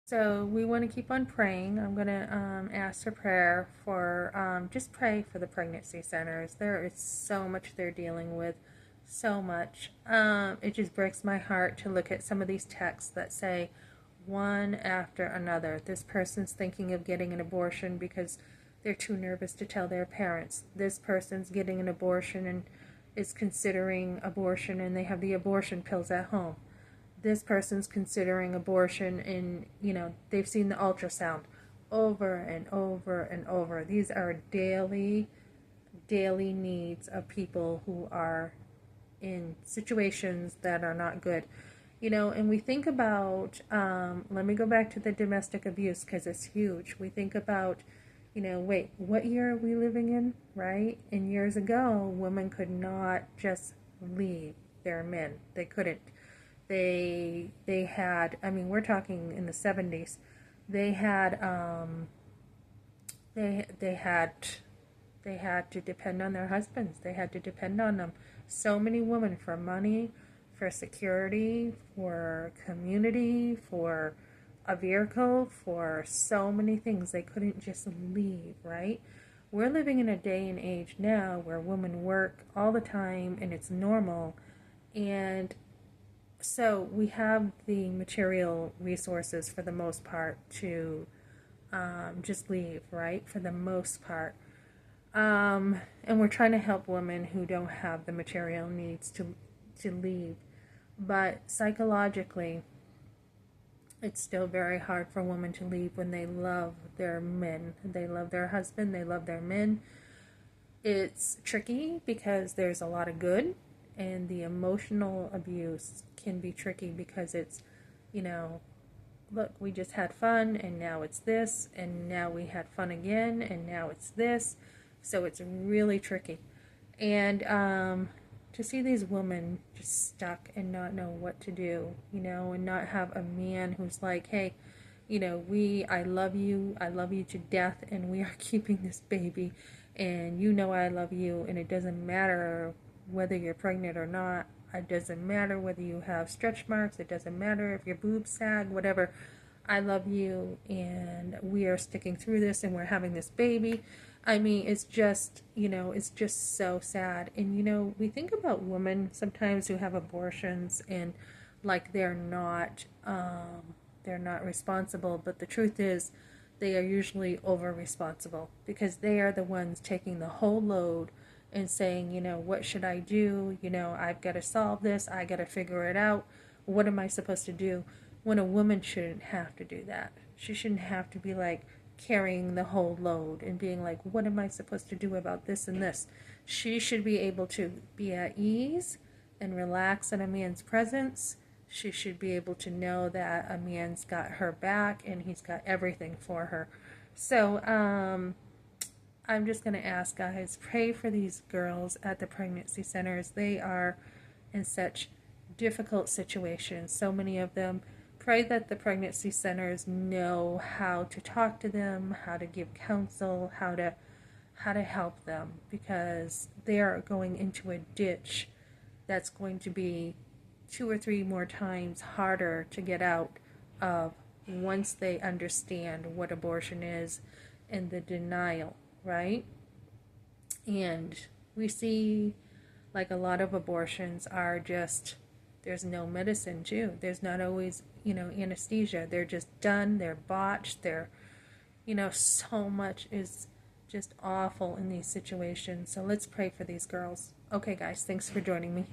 So we want to keep on praying. I'm going to ask for prayer for, just pray for the pregnancy centers. There is so much they're dealing with, so much. It just breaks my heart to look at some of these texts that say one after another. This person's thinking of getting an abortion because they're too nervous to tell their parents. This person's getting an abortion and is considering abortion, and they have the abortion pills at home. This person's considering abortion, and they've seen the ultrasound over and over and over. These are daily needs of people who are in situations that are not good. And we think about, let me go back to the domestic abuse because it's huge. We think about, wait, what year are we living in, right? And years ago, women could not just leave their men. They couldn't. They had, I mean, we're talking in the 70s. They had they had to depend on their husbands. They had to depend on them. So many women, for money, for security, for community, for a vehicle, for so many things. They couldn't just leave, right? We're living in a day and age now where women work all the time and it's normal. And so we have the material resources for the most part to just leave, right? For the most part. And we're trying to help women who don't have the material needs to leave. But psychologically, it's still very hard for women to leave when they love their men. They love their husband, they love their men. It's tricky because there's a lot of good, and the emotional abuse can be tricky because it's, look, we just had fun and now it's this, and now we had fun again and now it's this. So it's really tricky. And to see these women just stuck and not know what to do, and not have a man who's like, hey, I love you to death, and we are keeping this baby, and I love you, and it doesn't matter whether you're pregnant or not. It doesn't matter whether you have stretch marks. It doesn't matter if your boobs sag, whatever. I love you, and we are sticking through this, and we're having this baby. I mean, it's just, it's just so sad. And, we think about women sometimes who have abortions and like they're not responsible. But the truth is they are usually over responsible because they are the ones taking the whole load and saying, what should I do? I've got to solve this. I got to figure it out. What am I supposed to do? When a woman shouldn't have to do that. She shouldn't have to be like carrying the whole load and being like, what am I supposed to do about this and this? She should be able to be at ease and relax in a man's presence. She should be able to know that a man's got her back and he's got everything for her. So, I'm just going to ask, guys, pray for these girls at the pregnancy centers. They are in such difficult situations, so many of them. Pray that the pregnancy centers know how to talk to them, how to give counsel, how to help them, because they are going into a ditch that's going to be 2 or 3 more times harder to get out of once they understand what abortion is and the denial, right? And we see like a lot of abortions are just, there's no medicine too. There's not always, anesthesia. They're just done, they're botched, so much is just awful in these situations. So let's pray for these girls. Okay, guys, thanks for joining me.